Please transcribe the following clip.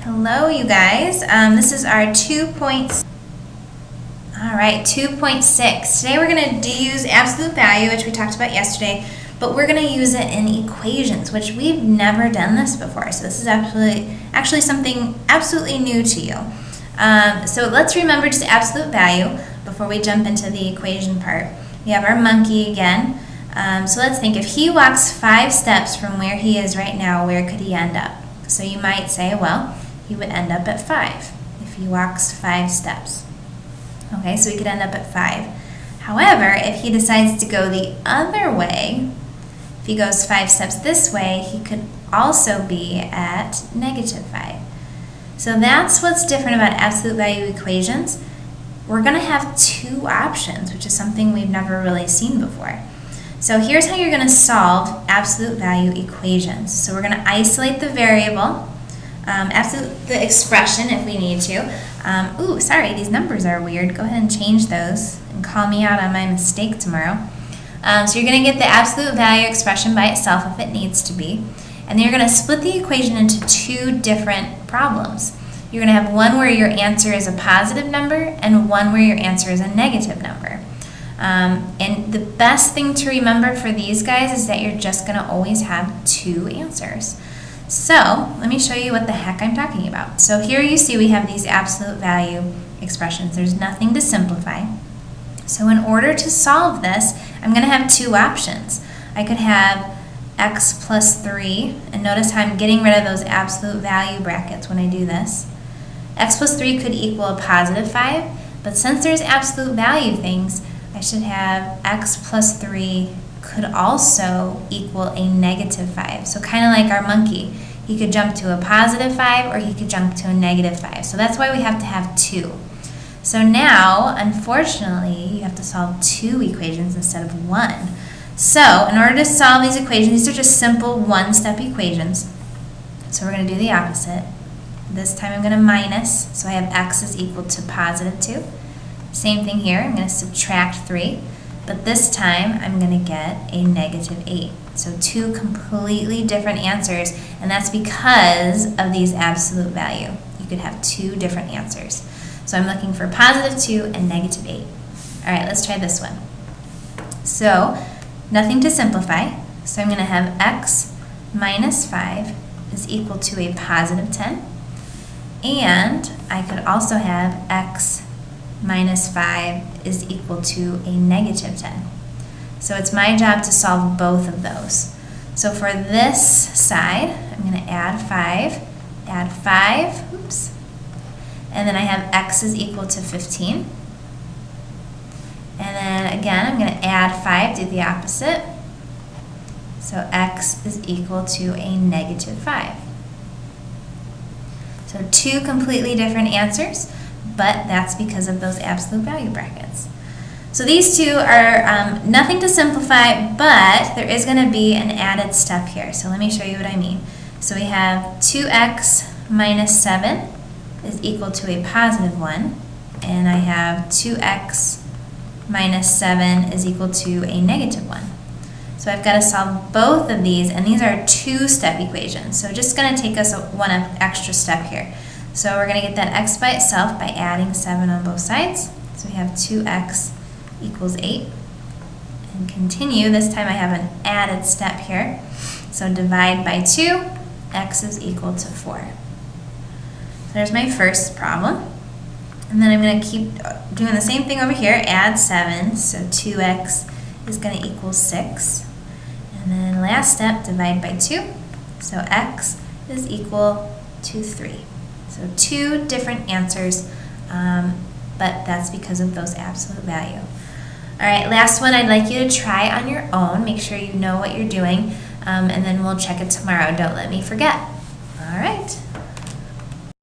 Hello, you guys. This is our 2.6. Today we're going to use absolute value, which we talked about yesterday, but we're going to use it in equations, which we've never done this before. So this is actually something absolutely new to you. So let's remember just absolute value before we jump into the equation part. We have our monkey again. So let's think, if he walks 5 steps from where he is right now, where could he end up? So you might say, well, he would end up at 5 if he walks 5 steps. Okay, so he could end up at 5. However, if he decides to go the other way, if he goes 5 steps this way, he could also be at -5. So that's what's different about absolute value equations. We're going to have 2 options, which is something we've never really seen before. So here's how you're going to solve absolute value equations. So we're going to isolate the variable, the expression if we need to. Ooh, sorry, these numbers are weird. Go ahead and change those and call me out on my mistake tomorrow. So you're going to get the absolute value expression by itself if it needs to be. And then you're going to split the equation into 2 different problems. You're going to have one where your answer is a positive number and one where your answer is a negative number. And the best thing to remember for these guys is that you're just going to always have 2 answers. So let me show you what the heck I'm talking about. So here you see we have these absolute value expressions. There's nothing to simplify. So in order to solve this, I'm going to have 2 options. I could have x plus 3, and notice how I'm getting rid of those absolute value brackets when I do this. X plus 3 could equal a positive 5, but since there's absolute value things, I should have x plus 3 could also equal a -5. So kind of like our monkey. He could jump to a positive 5 or he could jump to a -5. So that's why we have to have 2. So now, unfortunately, you have to solve 2 equations instead of 1. So in order to solve these equations, these are just simple one-step equations. So we're going to do the opposite. This time I'm going to minus, so I have x is equal to positive 2. Same thing here, I'm going to subtract 3, but this time I'm going to get a -8. So 2 completely different answers, and that's because of these absolute value. You could have 2 different answers. So I'm looking for positive 2 and -8. All right, let's try this one. So nothing to simplify, so I'm going to have x minus 5 is equal to a positive 10, and I could also have x minus 5 is equal to a -10. So it's my job to solve both of those. So for this side, I'm going to add 5, oops, and then I have x is equal to 15. And then again, I'm going to add 5, do the opposite. So x is equal to a -5. So 2 completely different answers, but that's because of those absolute value brackets. So these 2 are nothing to simplify, but there is going to be an added step here. So let me show you what I mean. So we have 2x minus 7 is equal to a positive 1, and I have 2x minus 7 is equal to a -1. So I've got to solve both of these, and these are 2-step equations. So just going to take us one extra step here. So we're going to get that x by itself by adding 7 on both sides. So we have 2x equals 8. And continue, this time I have an added step here. So divide by 2, x is equal to 4. There's my first problem. And then I'm going to keep doing the same thing over here, add 7, so 2x is going to equal 6. And then last step, divide by 2, so x is equal to 3. So 2 different answers, but that's because of those absolute value. All right, last one I'd like you to try on your own. Make sure you know what you're doing, and then we'll check it tomorrow. Don't let me forget. All right.